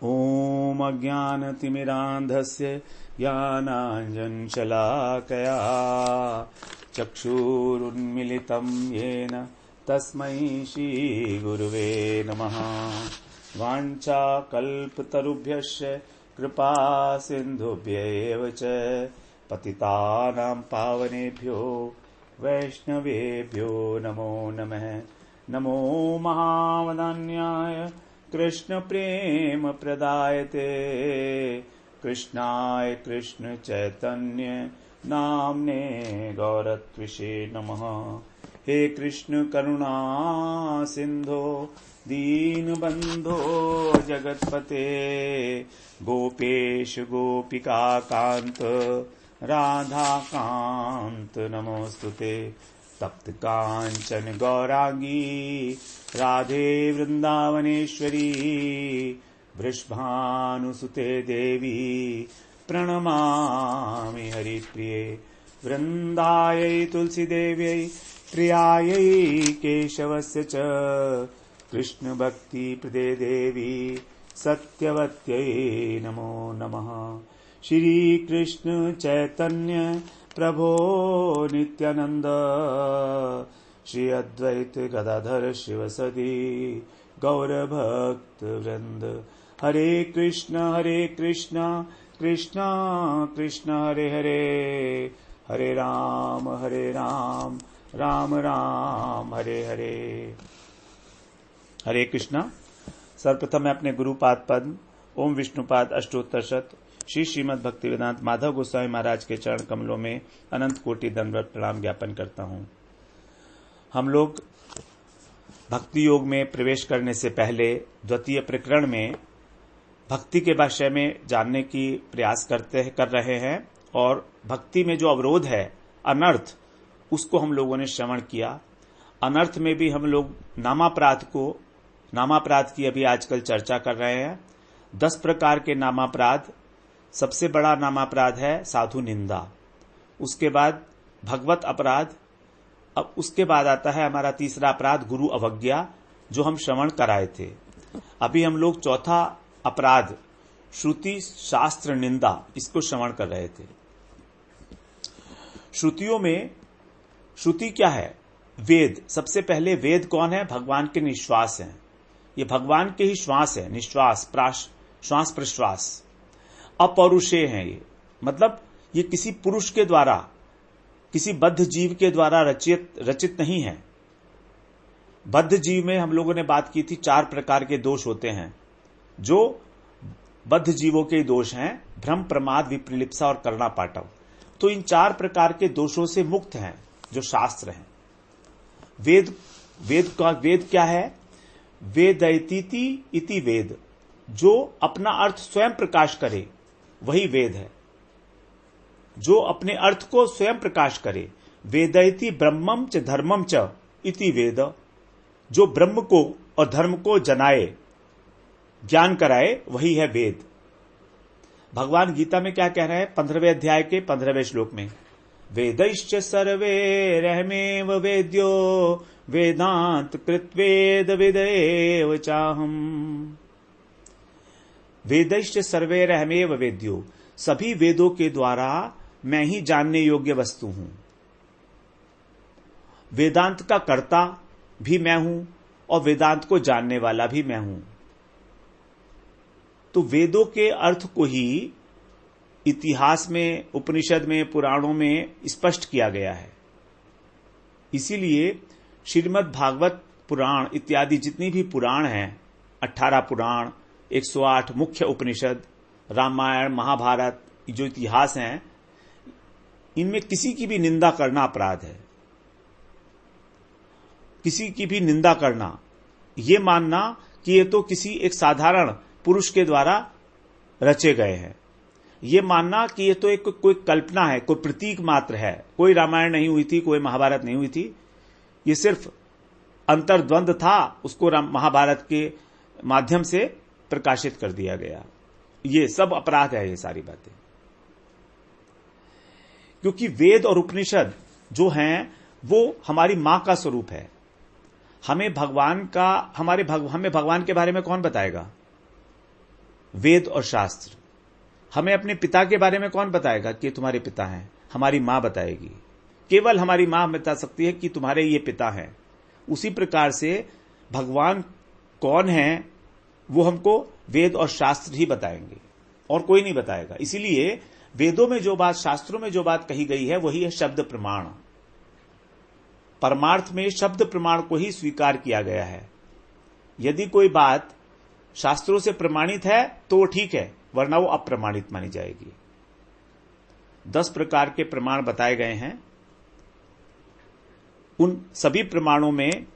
ॐ अज्ञानतिमिरान्धस्य ज्ञानाञ्जनशलाकया चक्षुरुन्मिलितं येन तस्मै श्रीगुरुवे नमः। वाञ्छाकल्पतरुभ्यश्च कृपा सिन्धुभ्यैव च पतितानां पावनेभ्यो वैष्णवेभ्यो नमो नमः। नमो महावदान्याय कृष्ण प्रेम प्रदायते कृष्णाय कृष्ण चैतन्य नाम्ने गौरत्विषे नमः। हे कृष्ण करुणा सिंधो दीनबंधो जगत्पते गोपेश गोपिका कांत राधा कांत नमोस्तुते। तप्त कांचन गौरांगी राधे वृंदावनेश्वरी वृषभानुसुते देवी प्रणमामि हरिप्रिये। वृंदायै तुलसीदेव्यै प्रियायै केशवस्य च कृष्ण भक्ति प्रदे देवी सत्यवत्यै नमो नमः। श्री कृष्ण चैतन्य प्रभो नित्यानंद श्री अद्वैत गदाधर शिवसदी गौर भक्त वृंद। हरे कृष्ण कृष्ण कृष्ण हरे हरे, हरे राम राम राम हरे हरे। हरे कृष्णा। सर्वप्रथम मैं अपने गुरुपाद पद्म ओम विष्णुपाद अष्टोत्तर शत श्री श्रीमद् भक्तिवेदांत माधव गोस्वामी महाराज के चरण कमलों में अनंत कोटि दंडवत प्रणाम ज्ञापन करता हूं। हम लोग भक्ति योग में प्रवेश करने से पहले द्वितीय प्रकरण में भक्ति के विषय में जानने की प्रयास कर रहे हैं और भक्ति में जो अवरोध है अनर्थ, उसको हम लोगों ने श्रवण किया। अनर्थ में भी हम लोग नामापराध की अभी आजकल चर्चा कर रहे हैं। 10 प्रकार के नामापराध। सबसे बड़ा नामापराध है साधु निंदा, उसके बाद भगवत अपराध, अब उसके बाद आता है हमारा तीसरा अपराध गुरु अवज्ञा, जो हम श्रवण कराए थे। अभी हम लोग चौथा अपराध श्रुति शास्त्र निंदा, इसको श्रवण कर रहे थे। श्रुतियों में श्रुति क्या है? वेद। सबसे पहले वेद कौन है? भगवान के निश्वास हैं। ये भगवान के ही श्वास है, निश्वास श्वास प्रश्वास। अपौरुषेय हैं ये, मतलब ये किसी पुरुष के द्वारा, किसी बद्ध जीव के द्वारा रचित नहीं है। बद्ध जीव में हम लोगों ने बात की थी 4 प्रकार के दोष होते हैं जो बद्ध जीवों के दोष हैं, भ्रम प्रमाद विप्रलिप्सा और करुणा पाटव। तो इन 4 प्रकार के दोषों से मुक्त हैं जो शास्त्र हैं। वेद क्या है? वेदैतीति इति वेद, जो अपना अर्थ स्वयं प्रकाश करे वही वेद है। जो अपने अर्थ को स्वयं प्रकाश करे। वेदैति ब्रह्मम च धर्मम च इति वेद, जो ब्रह्म को और धर्म को जनाए, ज्ञान कराए, वही है वेद। भगवान गीता में क्या कह रहे हैं? 15वें अध्याय के 15वें श्लोक में, वेदैश्च सर्वैरहमेव वेद्यो वेदांत कृत्वेद विदेव चाहम। वेदैश्च सर्वैरहमेव वेद्यो, सभी वेदों के द्वारा मैं ही जानने योग्य वस्तु हूं। वेदांत का कर्ता भी मैं हूं और वेदांत को जानने वाला भी मैं हूं। तो वेदों के अर्थ को ही इतिहास में, उपनिषद में, पुराणों में स्पष्ट किया गया है। इसीलिए श्रीमद् भागवत पुराण इत्यादि जितनी भी पुराण हैं, 18 पुराण, 108 मुख्य उपनिषद, रामायण, महाभारत, जो इतिहास हैं, इनमें किसी की भी निंदा करना अपराध है। किसी की भी निंदा करना, ये मानना कि ये तो किसी एक साधारण पुरुष के द्वारा रचे गए हैं, ये मानना कि ये तो एक कोई कल्पना है, कोई प्रतीक मात्र है, कोई रामायण नहीं हुई थी, कोई महाभारत नहीं हुई थी, ये सिर्फ अंतर्द्वंद था, उसको महाभारत के माध्यम से प्रकाशित कर दिया गया। ये सब अपराध है, ये सारी बातें। क्योंकि वेद और उपनिषद जो हैं वो हमारी मां का स्वरूप है। हमें भगवान के बारे में कौन बताएगा? वेद और शास्त्र। हमें अपने पिता के बारे में कौन बताएगा कि तुम्हारे पिता हैं? हमारी मां बताएगी। केवल हमारी मां बता सकती है कि तुम्हारे ये पिता हैं। उसी प्रकार से भगवान कौन है वो हमको वेद और शास्त्र ही बताएंगे और कोई नहीं बताएगा। इसीलिए वेदों में जो बात, शास्त्रों में जो बात कही गई है वही है शब्द प्रमाण। परमार्थ में शब्द प्रमाण को ही स्वीकार किया गया है। यदि कोई बात शास्त्रों से प्रमाणित है तो वो ठीक है, वरना वो अप्रमाणित मानी जाएगी। 10 प्रकार के प्रमाण बताए गए हैं। उन सभी प्रमाणों में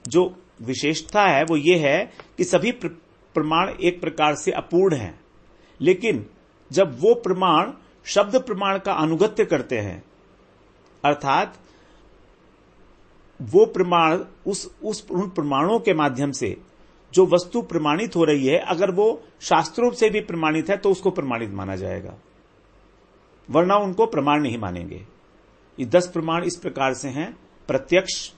जो विशेषता है वो ये है कि सभी प्रमाण एक प्रकार से अपूर्ण हैं, लेकिन जब वो प्रमाण शब्द प्रमाण का अनुगत्य करते हैं, अर्थात वो प्रमाण उन प्रमाणों के माध्यम से जो वस्तु प्रमाणित हो रही है, अगर वो शास्त्रों से भी प्रमाणित है तो उसको प्रमाणित माना जाएगा, वरना उनको प्रमाण नहीं मानेंगे। ये 10 प्रमाण इस प्रकार से हैं। प्रत्यक्ष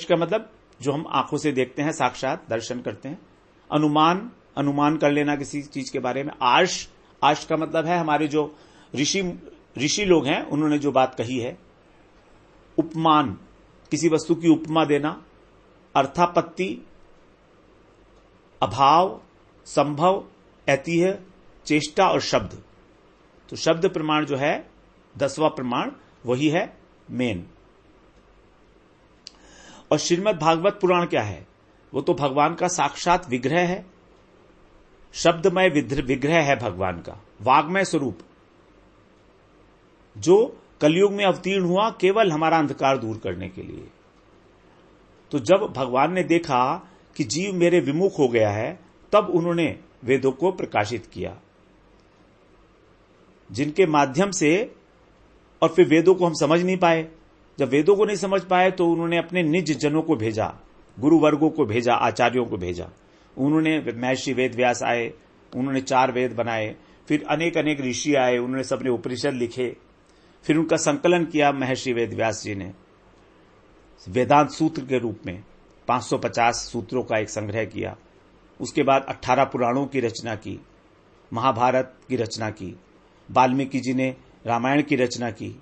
का मतलब जो हम आंखों से देखते हैं, साक्षात दर्शन करते हैं। अनुमान कर लेना किसी चीज के बारे में। आश का मतलब है हमारे जो ऋषि लोग हैं उन्होंने जो बात कही है। उपमान, किसी वस्तु की उपमा देना। अर्थापत्ति, अभाव, संभव, ऐतिह्य, चेष्टा और शब्द। तो शब्द प्रमाण जो है 10वां प्रमाण वही है मेन। और श्रीमद् भागवत पुराण क्या है? वो तो भगवान का साक्षात विग्रह है, शब्दमय विग्रह है भगवान का, वाग्मय स्वरूप, जो कलयुग में अवतीर्ण हुआ केवल हमारा अंधकार दूर करने के लिए। तो जब भगवान ने देखा कि जीव मेरे विमुख हो गया है, तब उन्होंने वेदों को प्रकाशित किया, जिनके माध्यम से, और फिर वेदों को हम समझ नहीं पाए। जब वेदों को नहीं समझ पाए तो उन्होंने अपने निज जनों को भेजा, गुरु वर्गों को भेजा, आचार्यों को भेजा। उन्होंने महर्षि वेद व्यास आए, उन्होंने 4 वेद बनाए। फिर अनेक ऋषि आए, उन्होंने सबने उपनिषद लिखे। फिर उनका संकलन किया महर्षि वेद व्यास जी ने वेदांत सूत्र के रूप में। 550 सूत्रों का एक संग्रह किया। उसके बाद 18 पुराणों की रचना की, महाभारत की रचना की, वाल्मीकि जी ने रामायण की रचना की।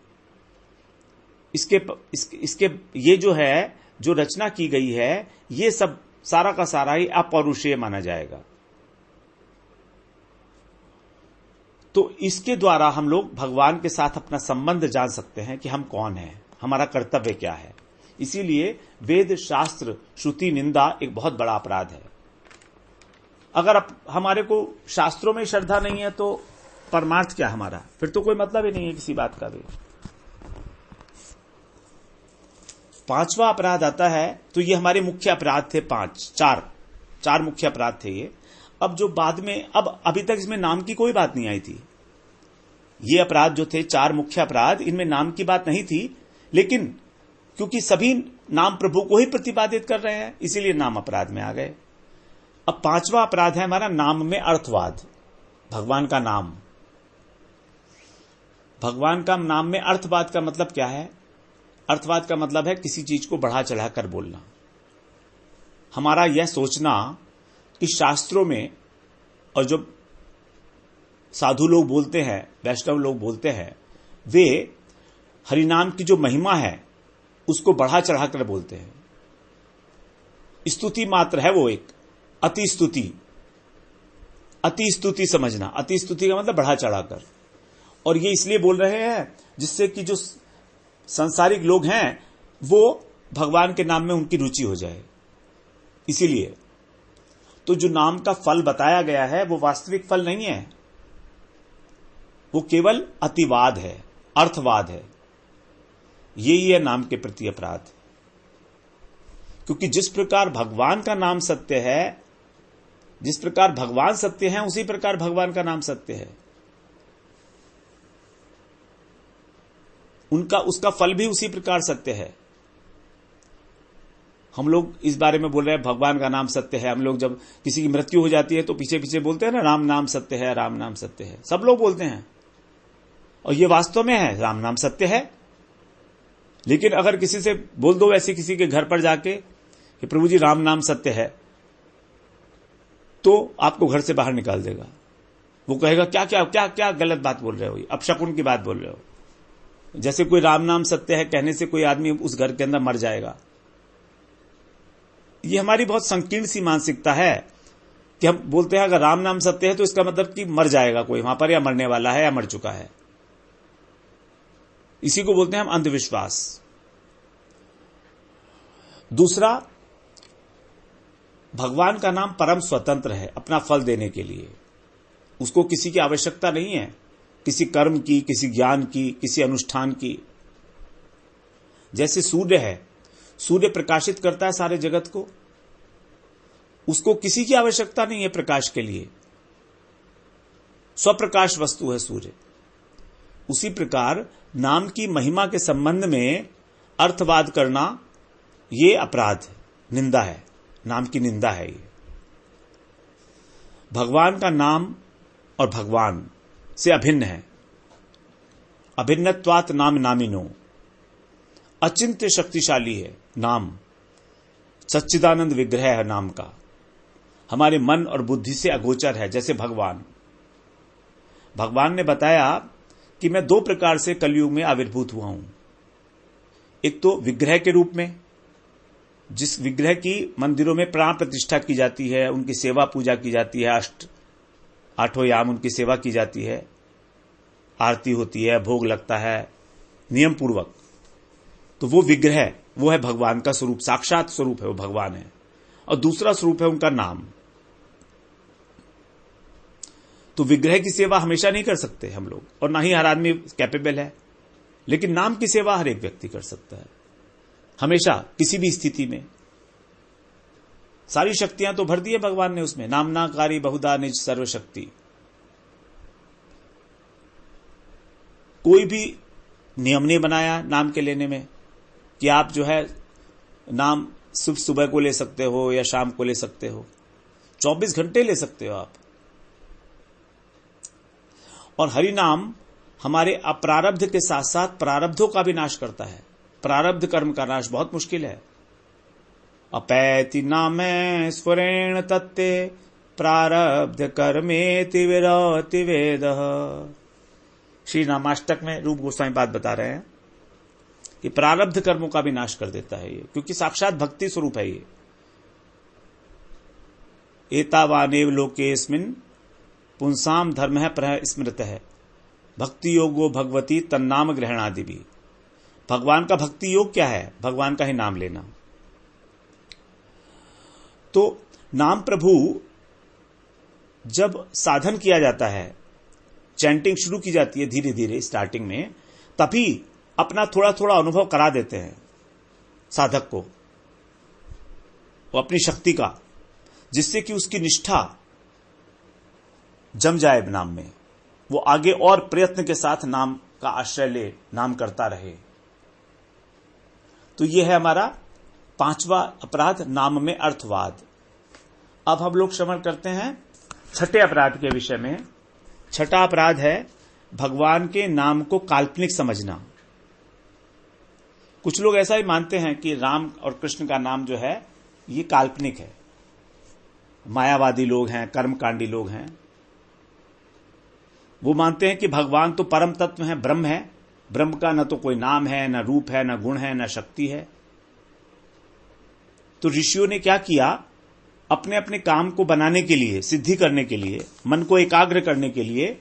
इसके ये जो है, जो रचना की गई है, ये सब सारा का सारा ही अपौरुषेय माना जाएगा। तो इसके द्वारा हम लोग भगवान के साथ अपना संबंध जान सकते हैं कि हम कौन हैं, हमारा कर्तव्य क्या है। इसीलिए वेद, शास्त्र, श्रुति निंदा एक बहुत बड़ा अपराध है। अगर हमारे को शास्त्रों में श्रद्धा नहीं है तो परमार्थ क्या हमारा? फिर तो कोई मतलब ही नहीं है किसी बात का भी। 5वां अपराध आता है, तो ये हमारे मुख्य अपराध थे। 4 मुख्य अपराध थे ये। अब जो बाद में, अब अभी तक इसमें नाम की कोई बात नहीं आई थी। ये अपराध जो थे 4 मुख्य अपराध, इनमें नाम की बात नहीं थी, लेकिन क्योंकि सभी नाम प्रभु को ही प्रतिपादित कर रहे हैं, इसीलिए नाम अपराध में आ गए। अब 5वां अपराध है हमारा नाम में अर्थवाद। भगवान का नाम, भगवान का नाम में अर्थवाद का मतलब क्या है? अर्थवाद का मतलब है किसी चीज को बढ़ा चढ़ाकर बोलना। हमारा यह सोचना कि शास्त्रों में, और जो साधु लोग बोलते हैं, वैष्णव लोग बोलते हैं, वे हरिनाम की जो महिमा है उसको बढ़ा चढ़ाकर बोलते हैं। स्तुति मात्र है वो एक, अति स्तुति समझना। अति स्तुति का मतलब बढ़ा चढ़ाकर। और ये इसलिए बोल रहे हैं जिससे कि जो सांसारिक लोग हैं वो भगवान के नाम में उनकी रुचि हो जाए। इसीलिए तो जो नाम का फल बताया गया है वो वास्तविक फल नहीं है, वो केवल अतिवाद है, अर्थवाद है। यही है नाम के प्रति अपराध। क्योंकि जिस प्रकार भगवान का नाम सत्य है, जिस प्रकार भगवान सत्य है, उसी प्रकार भगवान का नाम सत्य है। उसका फल भी उसी प्रकार सत्य है। हम लोग इस बारे में बोल रहे हैं भगवान का नाम सत्य है। हम लोग जब किसी की मृत्यु हो जाती है तो पीछे पीछे बोलते हैं ना, राम नाम सत्य है, राम नाम सत्य है। सब लोग बोलते हैं और ये वास्तव में है, राम नाम सत्य है। लेकिन अगर किसी से बोल दो ऐसे किसी के घर पर जाके कि प्रभु जी राम नाम सत्य है, तो आपको घर से बाहर निकाल देगा। वो कहेगा क्या क्या क्या क्या गलत बात बोल रहे हो, अपशकुन की बात बोल रहे हो। जैसे कोई राम नाम सत्य है कहने से कोई आदमी उस घर के अंदर मर जाएगा। ये हमारी बहुत संकीर्ण सी मानसिकता है कि हम बोलते हैं अगर राम नाम सत्य है तो इसका मतलब कि मर जाएगा कोई वहां पर, या मरने वाला है या मर चुका है। इसी को बोलते हैं हम अंधविश्वास। दूसरा, भगवान का नाम परम स्वतंत्र है अपना फल देने के लिए। उसको किसी की आवश्यकता नहीं है, किसी कर्म की, किसी ज्ञान की, किसी अनुष्ठान की। जैसे सूर्य है, सूर्य प्रकाशित करता है सारे जगत को, उसको किसी की आवश्यकता नहीं है प्रकाश के लिए, स्वप्रकाश वस्तु है सूर्य। उसी प्रकार नाम की महिमा के संबंध में अर्थवाद करना ये अपराध है, निंदा है, नाम की निंदा है ये। भगवान का नाम और भगवान से अभिन्न है। अभिन्नत्वात् नाम नामिनो, अचिंत्य शक्तिशाली है नाम, सच्चिदानंद विग्रह है नाम का, हमारे मन और बुद्धि से अगोचर है। जैसे भगवान ने बताया कि मैं 2 प्रकार से कलयुग में आविर्भूत हुआ हूं। एक तो विग्रह के रूप में, जिस विग्रह की मंदिरों में प्राण प्रतिष्ठा की जाती है, उनकी सेवा पूजा की जाती है, 8 याम उनकी सेवा की जाती है, आरती होती है, भोग लगता है नियम पूर्वक। तो वो विग्रह, वो है भगवान का स्वरूप, साक्षात स्वरूप है, वो भगवान है। और दूसरा स्वरूप है उनका नाम। तो विग्रह की सेवा हमेशा नहीं कर सकते हम लोग, और ना ही हर आदमी कैपेबल है, लेकिन नाम की सेवा हर एक व्यक्ति कर सकता है, हमेशा, किसी भी स्थिति में। सारी शक्तियां तो भर दी है भगवान ने उसमें, नामनाकारी बहुधा निज सर्वशक्ति। कोई भी नियम नहीं बनाया नाम के लेने में कि आप जो है नाम सिर्फ सुबह को ले सकते हो या शाम को ले सकते हो, 24 घंटे ले सकते हो आप। और हरि नाम हमारे अप्रारब्ध के साथ साथ प्रारब्धों का भी नाश करता है। प्रारब्ध कर्म का नाश बहुत मुश्किल है। अपैति नामे स्फुरेण तत्ते प्रारब्ध कर्मेति विरति वेदः। श्री नामाष्टक में रूप गोस्वामी बात बता रहे हैं कि प्रारब्ध कर्मों का भी नाश कर देता है ये, क्योंकि साक्षात भक्ति स्वरूप है ये। एतावानेव लोकेस्मिन् पुंसाम धर्म है स्मृत है, भक्ति योगो भगवती तन्नाम ग्रहणादि भी। भगवान का भक्ति योग क्या है? भगवान का ही नाम लेना। तो नाम प्रभु जब साधन किया जाता है, चैंटिंग शुरू की जाती है धीरे धीरे स्टार्टिंग में, तभी अपना थोड़ा थोड़ा अनुभव करा देते हैं साधक को, वो अपनी शक्ति का, जिससे कि उसकी निष्ठा जम जाए नाम में, वो आगे और प्रयत्न के साथ नाम का आश्रय ले, नाम करता रहे। तो ये है हमारा 5वां अपराध, नाम में अर्थवाद। अब हम लोग श्रवण करते हैं 6ठे अपराध के विषय में। 6ठा अपराध है भगवान के नाम को काल्पनिक समझना। कुछ लोग ऐसा ही मानते हैं कि राम और कृष्ण का नाम जो है ये काल्पनिक है। मायावादी लोग हैं, कर्मकांडी लोग हैं, वो मानते हैं कि भगवान तो परम तत्व है, ब्रह्म है, ब्रह्म का न तो कोई नाम है, न रूप है, न गुण है, न शक्ति है। तो ऋषियों ने क्या किया, अपने अपने काम को बनाने के लिए, सिद्धि करने के लिए, मन को एकाग्र करने के लिए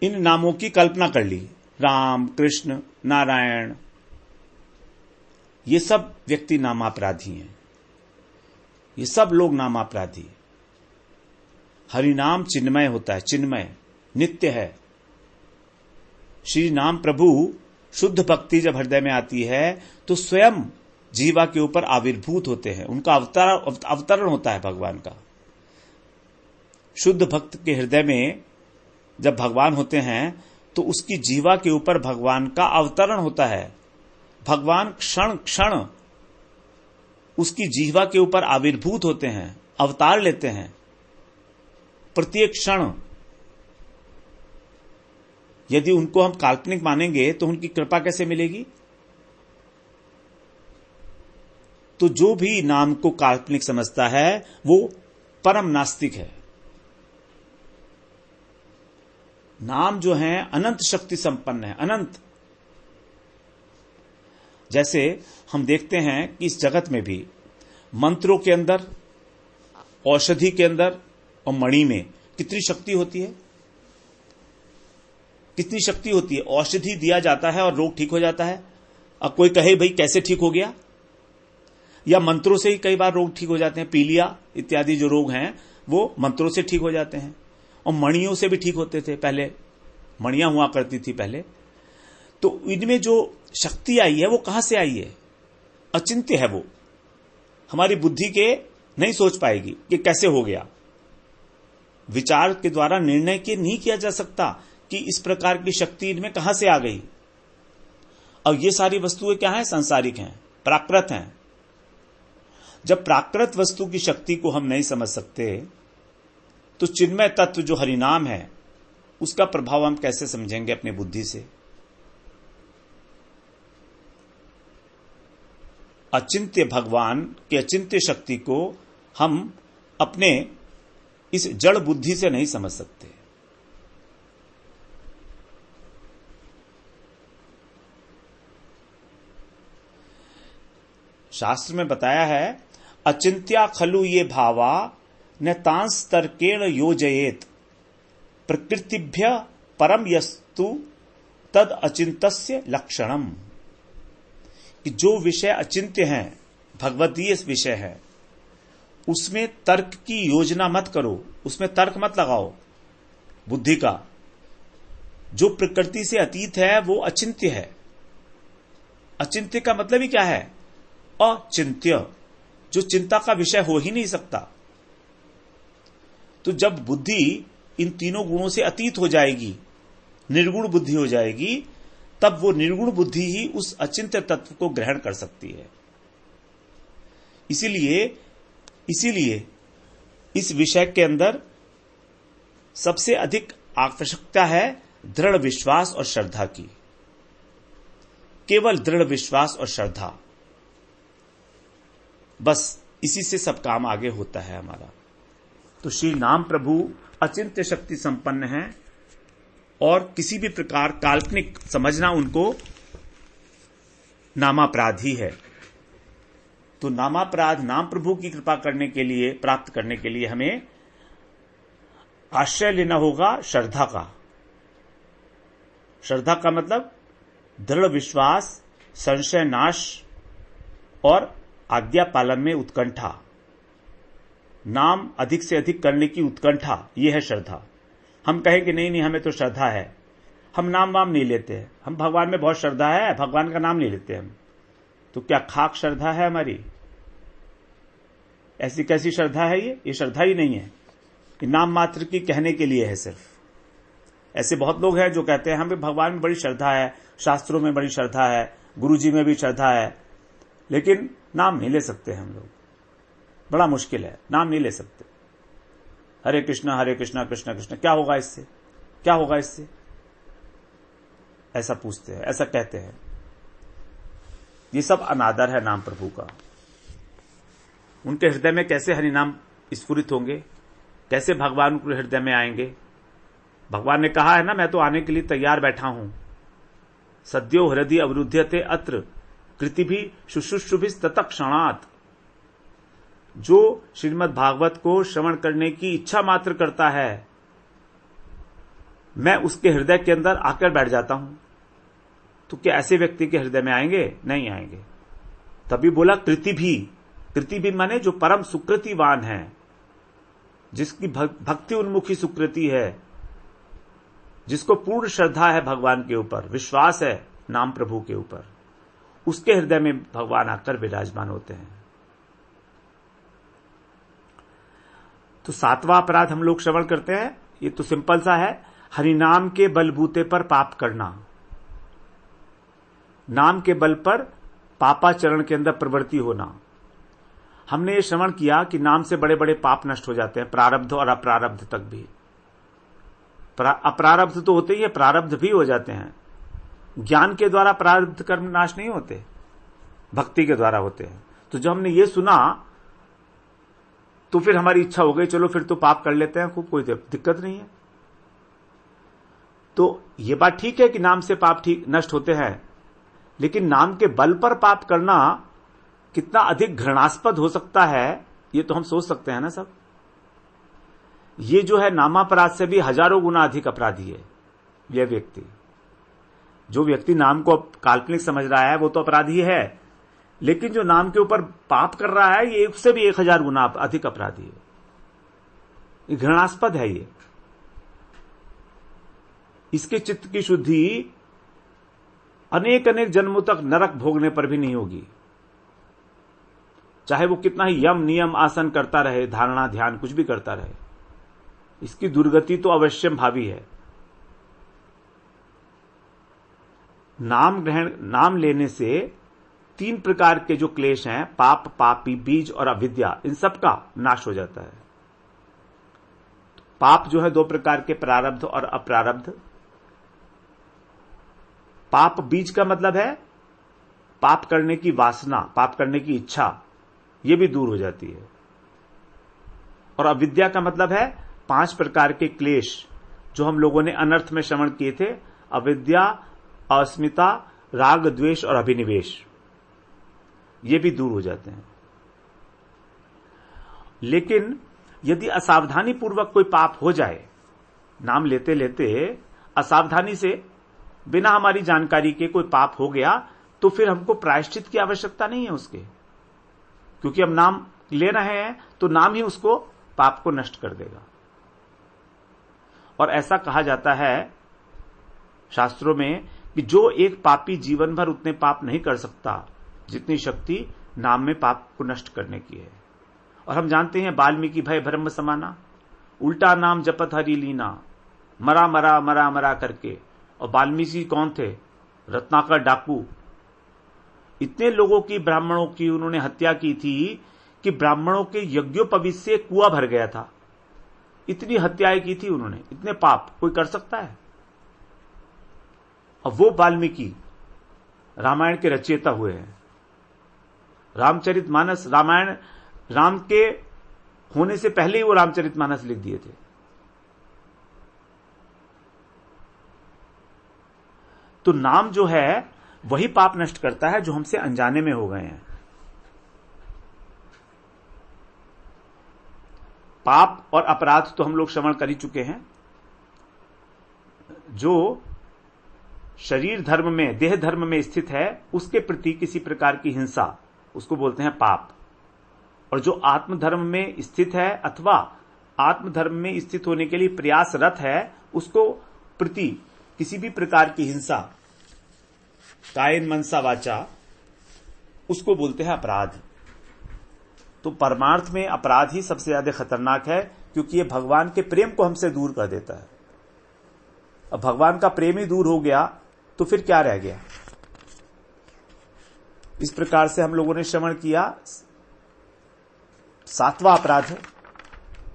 इन नामों की कल्पना कर ली। राम, कृष्ण, नारायण, ये सब व्यक्ति नामापराधी हैं, ये सब लोग नामापराधी। हरिनाम चिन्मय होता है, चिन्मय, नित्य है। श्री नाम प्रभु शुद्ध भक्ति जब हृदय में आती है तो स्वयं जीवा के ऊपर आविर्भूत होते हैं, उनका अवतरण होता है भगवान का। शुद्ध भक्त के हृदय में जब भगवान होते हैं तो उसकी जीवा के ऊपर भगवान का अवतरण होता है। भगवान क्षण क्षण उसकी जीवा के ऊपर आविर्भूत होते हैं, अवतार लेते हैं प्रत्येक क्षण। यदि उनको हम काल्पनिक मानेंगे तो उनकी कृपा कैसे मिलेगी? तो जो भी नाम को काल्पनिक समझता है वो परम नास्तिक है। नाम जो है अनंत शक्ति संपन्न है, अनंत। जैसे हम देखते हैं कि इस जगत में भी मंत्रों के अंदर, औषधि के अंदर और मणि में कितनी शक्ति होती है, कितनी शक्ति होती है। औषधि दिया जाता है और रोग ठीक हो जाता है। अब कोई कहे भाई कैसे ठीक हो गया, या मंत्रों से ही कई बार रोग ठीक हो जाते हैं। पीलिया इत्यादि जो रोग हैं वो मंत्रों से ठीक हो जाते हैं, और मणियों से भी ठीक होते थे। पहले मणियां हुआ करती थी पहले। तो इनमें जो शक्ति आई है वो कहां से आई है? अचिंत्य है वो, हमारी बुद्धि के नहीं सोच पाएगी कि कैसे हो गया। विचार के द्वारा निर्णय के नहीं किया जा सकता कि इस प्रकार की शक्ति इनमें कहां से आ गई। और ये सारी वस्तुएं क्या हैं? सांसारिक हैं, प्राकृत हैं। जब प्राकृत वस्तु की शक्ति को हम नहीं समझ सकते तो चिन्मय तत्व जो हरिनाम है उसका प्रभाव हम कैसे समझेंगे अपनी बुद्धि से? अचिंत्य भगवान की अचिंत्य शक्ति को हम अपने इस जड़ बुद्धि से नहीं समझ सकते। शास्त्र में बताया है, अचिंत्या खलु ये भावा न तांस तर्केण योजयेत प्रकृतिभ्य परम यस्तु तद अचिंतस्य लक्षणम। कि जो विषय अचिंत्य हैं, भगवदीय विषय है, उसमें तर्क की योजना मत करो, उसमें तर्क मत लगाओ बुद्धि का। जो प्रकृति से अतीत है वो अचिंत्य है। अचिंत्य का मतलब ही क्या है? अचिंत्य, जो चिंता का विषय हो ही नहीं सकता। तो जब बुद्धि इन तीनों गुणों से अतीत हो जाएगी, निर्गुण बुद्धि हो जाएगी, तब वो निर्गुण बुद्धि ही उस अचिंत्य तत्व को ग्रहण कर सकती है। इसीलिए इस विषय के अंदर सबसे अधिक आवश्यकता है दृढ़ विश्वास और श्रद्धा की। केवल दृढ़ विश्वास और श्रद्धा, बस इसी से सब काम आगे होता है हमारा। तो श्री नाम प्रभु अचिंत्य शक्ति संपन्न है, और किसी भी प्रकार काल्पनिक समझना उनको नामापराध ही है। तो नामापराध नाम प्रभु की कृपा करने के लिए, प्राप्त करने के लिए हमें आश्रय लेना होगा श्रद्धा का। श्रद्धा का मतलब दृढ़ विश्वास, संशय नाश और आज्ञा पालन में उत्कंठा। नाम अधिक से अधिक करने की उत्कंठा, यह है श्रद्धा। हम कहें कि नहीं हमें तो श्रद्धा है, हम नाम वाम नहीं लेते हैं, हम भगवान में बहुत श्रद्धा है, भगवान का नाम नहीं लेते हम। तो क्या खाक श्रद्धा है हमारी? ऐसी कैसी श्रद्धा है ये श्रद्धा ही नहीं है, कि नाम मात्र की कहने के लिए है सिर्फ। ऐसे बहुत लोग हैं जो कहते हैं हमें भगवान में बड़ी श्रद्धा है, शास्त्रों में बड़ी श्रद्धा है, गुरु जी में भी श्रद्धा है, लेकिन नाम नहीं ले सकते हम लोग। बड़ा मुश्किल है, नाम नहीं ले सकते। हरे कृष्णा कृष्णा कृष्णा, क्या होगा इससे, क्या होगा इससे, ऐसा पूछते हैं, ऐसा कहते हैं। ये सब अनादर है नाम प्रभु का। उनके हृदय में कैसे हरिनाम स्फुरित होंगे, कैसे भगवान उनके हृदय में आएंगे? भगवान ने कहा है ना, मैं तो आने के लिए तैयार बैठा हूं। सद्यो हृदय अवरुध्यते अत्र कृति भी शुश्रूषुभि तत्क्षणात्। जो श्रीमद् भागवत को श्रवण करने की इच्छा मात्र करता है, मैं उसके हृदय के अंदर आकर बैठ जाता हूं। तो क्या ऐसे व्यक्ति के हृदय में आएंगे? नहीं आएंगे। तभी बोला कृति भी माने जो परम सुकृतिवान है, जिसकी भक्ति उन्मुखी सुकृति है, जिसको पूर्ण श्रद्धा है भगवान के ऊपर, विश्वास है नाम प्रभु के ऊपर, उसके हृदय में भगवान आकर विराजमान होते हैं। तो सातवां अपराध हम लोग श्रवण करते हैं, ये तो सिंपल सा है, हरिनाम के बलबूते पर पाप करना। नाम के बल पर पापाचरण के अंदर प्रवृत्ति होना। हमने ये श्रवण किया कि नाम से बड़े बड़े पाप नष्ट हो जाते हैं, प्रारब्ध और अप्रारब्ध तक भी। अप्रारब्ध तो होते ही है, प्रारब्ध भी हो जाते हैं। ज्ञान के द्वारा प्रारब्ध कर्म नाश नहीं होते, भक्ति के द्वारा होते हैं। तो जब हमने ये सुना तो फिर हमारी इच्छा हो गई चलो फिर तो पाप कर लेते हैं, कोई दिक्कत नहीं है। तो ये बात ठीक है कि नाम से पाप ठीक नष्ट होते हैं, लेकिन नाम के बल पर पाप करना कितना अधिक घृणास्पद हो सकता है ये तो हम सोच सकते हैं ना सब। ये जो है नामापराध से भी हजारों गुना अधिक अपराधी है यह व्यक्ति। जो व्यक्ति नाम को काल्पनिक समझ रहा है वो तो अपराधी है, लेकिन जो नाम के ऊपर पाप कर रहा है ये उससे भी 1000 गुना अधिक अपराधी है। ये घृणास्पद है। ये इसके चित्त की शुद्धि अनेक अनेक जन्मों तक नरक भोगने पर भी नहीं होगी, चाहे वो कितना ही यम नियम आसन करता रहे, धारणा ध्यान कुछ भी करता रहे, इसकी दुर्गति तो अवश्यम भावी है। नाम लेने से 3 प्रकार के जो क्लेश हैं, पाप, पापी, बीज और अविद्या, इन सब का नाश हो जाता है। पाप जो है 2 प्रकार के, प्रारब्ध और अप्रारब्ध। पाप बीज का मतलब है पाप करने की वासना, पाप करने की इच्छा, यह भी दूर हो जाती है। और अविद्या का मतलब है 5 प्रकार के क्लेश जो हम लोगों ने अनर्थ में श्रवण किए थे, अविद्या, अस्मिता, राग, द्वेष और अभिनिवेश, ये भी दूर हो जाते हैं। लेकिन यदि असावधानी पूर्वक कोई पाप हो जाए, नाम लेते लेते असावधानी से बिना हमारी जानकारी के कोई पाप हो गया, तो फिर हमको प्रायश्चित की आवश्यकता नहीं है उसके, क्योंकि हम नाम ले रहे हैं तो नाम ही उसको पाप को नष्ट कर देगा। और ऐसा कहा जाता है शास्त्रों में कि जो एक पापी जीवन भर उतने पाप नहीं कर सकता जितनी शक्ति नाम में पाप को नष्ट करने की है। और हम जानते हैं वाल्मीकि भय ब्रह्म समाना, उल्टा नाम जपत हरि लीना, मरा मरा मरा मरा करके। और वाल्मीकि कौन थे? रत्नाकर डाकू। इतने लोगों की, ब्राह्मणों की उन्होंने हत्या की थी कि ब्राह्मणों के यज्ञोपवीत से कुआं भर गया था। इतनी हत्याएं की थी उन्होंने, इतने पाप कोई कर सकता है? अब वो वाल्मीकि रामायण के रचयिता हुए हैं। रामचरितमानस, रामायण राम के होने से पहले ही वो रामचरितमानस लिख दिए थे। तो नाम जो है वही पाप नष्ट करता है जो हमसे अनजाने में हो गए हैं। पाप और अपराध तो हम लोग श्रवण कर ही चुके हैं। जो शरीर धर्म में, देह धर्म में स्थित है, उसके प्रति किसी प्रकार की हिंसा, उसको बोलते हैं पाप। और जो आत्मधर्म में स्थित है अथवा आत्मधर्म में स्थित होने के लिए प्रयासरत है, उसको प्रति किसी भी प्रकार की हिंसा, कायन मनसा वाचा, उसको बोलते हैं अपराध। तो परमार्थ में अपराध ही सबसे ज्यादा खतरनाक है, क्योंकि ये भगवान के प्रेम को हमसे दूर कर देता है। अब भगवान का प्रेम ही दूर हो गया तो फिर क्या रह गया? इस प्रकार से हम लोगों ने श्रवण किया 7वां अपराध है।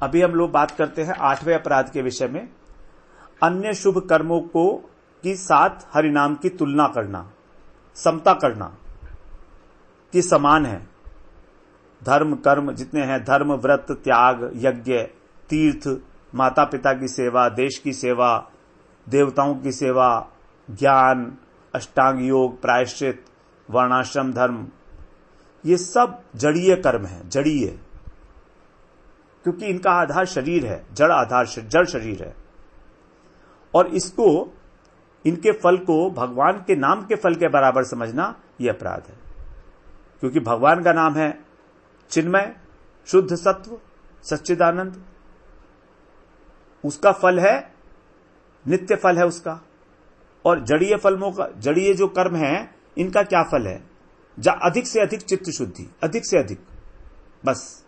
अभी हम लोग बात करते हैं 8वें अपराध के विषय में। अन्य शुभ कर्मों को की साथ हरिनाम की तुलना करना, समता करना कि समान है। धर्म कर्म जितने हैं, धर्म, व्रत, त्याग, यज्ञ, तीर्थ, माता पिता की सेवा, देश की सेवा, देवताओं की सेवा, ज्ञान, अष्टांग योग, प्रायश्चित, वर्णाश्रम धर्म, ये सब जड़ीय कर्म है। जड़ीय क्योंकि इनका आधार शरीर है, जड़ आधार, जड़ शरीर है। और इसको, इनके फल को भगवान के नाम के फल के बराबर समझना यह अपराध है। क्योंकि भगवान का नाम है चिन्मय, शुद्ध सत्व, सच्चिदानंद। उसका फल है नित्य फल है उसका। और जड़ीय फलों का, जड़ीय जो कर्म है, इनका क्या फल है? अधिक से अधिक चित्त शुद्धि, अधिक से अधिक, बस।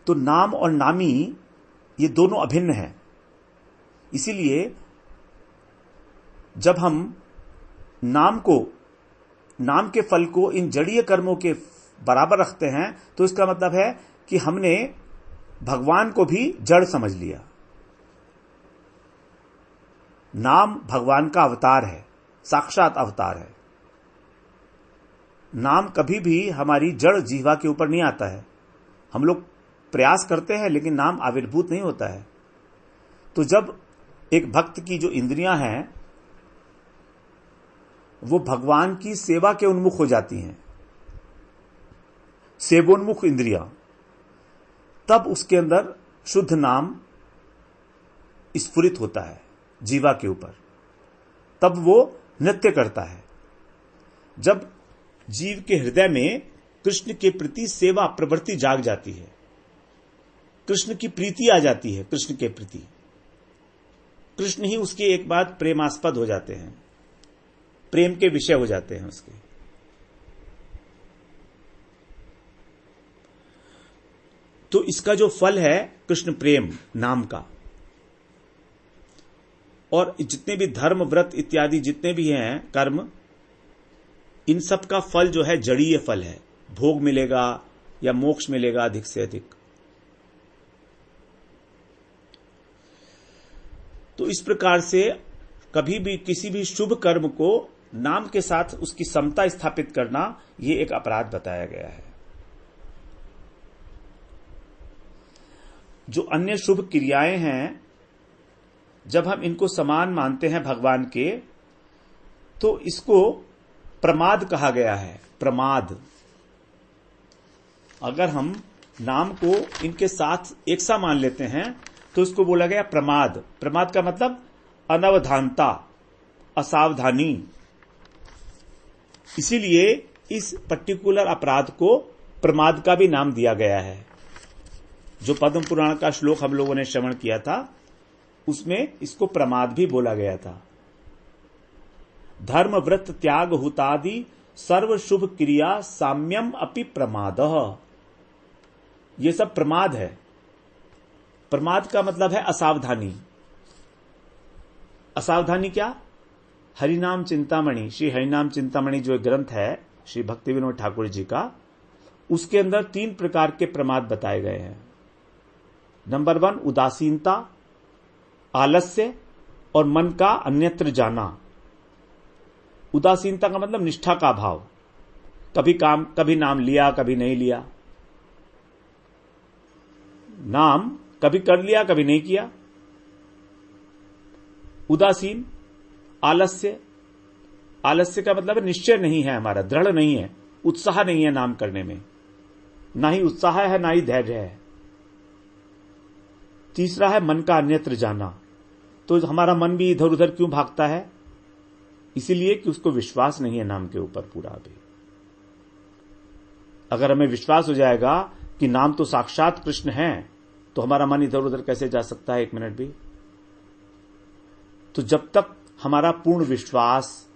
तो नाम और नामी ये दोनों अभिन्न हैं। इसीलिए जब हम नाम के फल को इन जड़ीय कर्मों के बराबर रखते हैं, तो इसका मतलब है कि हमने भगवान को भी जड़ समझ लिया। नाम भगवान का अवतार है, साक्षात अवतार है। नाम कभी भी हमारी जड़ जीवा के ऊपर नहीं आता है। हम लोग प्रयास करते हैं लेकिन नाम आविर्भूत नहीं होता है। तो जब एक भक्त की जो इंद्रियां हैं वो भगवान की सेवा के उन्मुख हो जाती हैं, सेवोन्मुख इंद्रियां, तब उसके अंदर शुद्ध नाम स्फुरित होता है जीवा के ऊपर, तब वो नृत्य करता है। जब जीव के हृदय में कृष्ण के प्रति सेवा प्रवृत्ति जाग जाती है, कृष्ण की प्रीति आ जाती है, कृष्ण के प्रति, कृष्ण ही उसके एक बाद प्रेमास्पद हो जाते हैं, प्रेम के विषय हो जाते हैं उसके। तो इसका जो फल है कृष्ण प्रेम नाम का, और जितने भी धर्म व्रत इत्यादि जितने भी हैं कर्म, इन सब का फल जो है जड़ीय फल है, भोग मिलेगा या मोक्ष मिलेगा अधिक से अधिक। तो इस प्रकार से कभी भी किसी भी शुभ कर्म को नाम के साथ उसकी समता स्थापित करना, यह एक अपराध बताया गया है। जो अन्य शुभ क्रियाएं हैं, जब हम इनको समान मानते हैं भगवान के, तो इसको प्रमाद कहा गया है। प्रमाद, अगर हम नाम को इनके साथ एक सा मान लेते हैं तो इसको बोला गया प्रमाद। प्रमाद का मतलब अनवधानता, असावधानी। इसीलिए इस पर्टिकुलर अपराध को प्रमाद का भी नाम दिया गया है। जो पद्म पुराण का श्लोक हम लोगों ने श्रवण किया था, उसमें इसको प्रमाद भी बोला गया था। धर्म व्रत त्याग हुतादि सर्व शुभ क्रिया साम्यम अपि प्रमादः, ये सब प्रमाद है। प्रमाद का मतलब है असावधानी। असावधानी क्या? हरिनाम चिंतामणि, श्री हरिनाम चिंतामणि जो एक ग्रंथ है श्री भक्ति विनोद ठाकुर जी का, उसके अंदर 3 प्रकार के प्रमाद बताए गए हैं। नंबर 1 उदासीनता, आलस्य और मन का अन्यत्र जाना। उदासीनता का मतलब निष्ठा का अभाव, कभी नाम लिया कभी नहीं लिया, नाम कभी कर लिया कभी नहीं किया, उदासीन। आलस्य, आलस्य का मतलब निश्चय नहीं है हमारा, दृढ़ नहीं है, उत्साह नहीं है नाम करने में, ना ही उत्साह है ना ही धैर्य है। तीसरा है मन का अन्यत्र जाना, तो हमारा मन भी इधर उधर क्यों भागता है? इसीलिए कि उसको विश्वास नहीं है नाम के ऊपर पूरा भी। अगर हमें विश्वास हो जाएगा कि नाम तो साक्षात कृष्ण है, तो हमारा मन इधर उधर कैसे जा सकता है 1 मिनट भी? तो जब तक हमारा पूर्ण विश्वास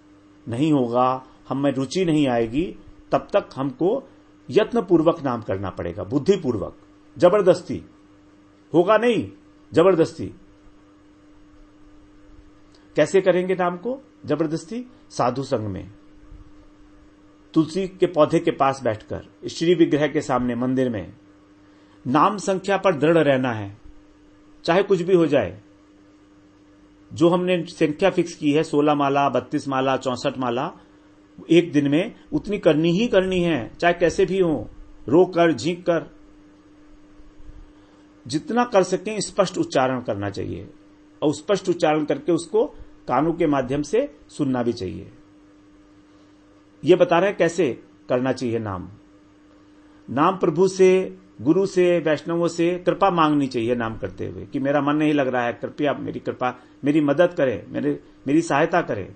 नहीं होगा, हमें रुचि नहीं आएगी, तब तक हमको यत्नपूर्वक नाम करना पड़ेगा, बुद्धिपूर्वक। जबरदस्ती होगा नहीं, जबरदस्ती। कैसे करेंगे नाम को जबरदस्ती? साधु संग में, तुलसी के पौधे के पास बैठकर, श्री विग्रह के सामने मंदिर में नाम संख्या पर दृढ़ रहना है, चाहे कुछ भी हो जाए। जो हमने संख्या फिक्स की है 16 माला, 32 माला, 64 माला, एक दिन में उतनी करनी ही करनी है, चाहे कैसे भी हो, रो कर झींक कर, जितना कर सकें स्पष्ट उच्चारण करना चाहिए, और स्पष्ट उच्चारण करके उसको कानों के माध्यम से सुनना भी चाहिए। यह बता रहे हैं कैसे करना चाहिए नाम। नाम प्रभु से, गुरु से, वैष्णवों से कृपा मांगनी चाहिए नाम करते हुए कि मेरा मन नहीं लग रहा है, कृपया मेरी कृपा, मेरी मदद करें, मेरी सहायता करें।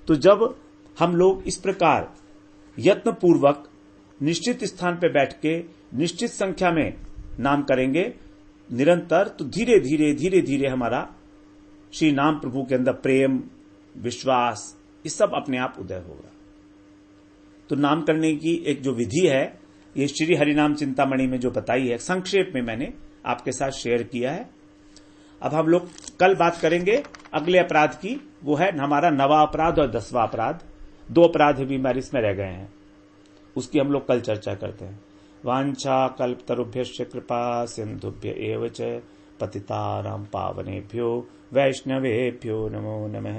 तो जब हम लोग इस प्रकार यत्न पूर्वक निश्चित स्थान पर बैठ के निश्चित संख्या में नाम करेंगे निरंतर, तो धीरे धीरे धीरे धीरे हमारा श्री नाम प्रभु के अंदर प्रेम, विश्वास, ये सब अपने आप उदय होगा। तो नाम करने की एक जो विधि है, ये श्री हरिनाम चिंतामणि में जो बताई है, संक्षेप में मैंने आपके साथ शेयर किया है। अब हम लोग कल बात करेंगे अगले अपराध की, वो है हमारा 9वां अपराध और 10वां अपराध। 2 अपराध भी हमारे इसमें रह गए हैं, उसकी हम लोग कल चर्चा करते हैं। वांछा कल्पतरुभ्यश्च कृपा सिंधुभ्य एव च पतितानां पावनेभ्यो वैष्णवेभ्यो नमो नमः।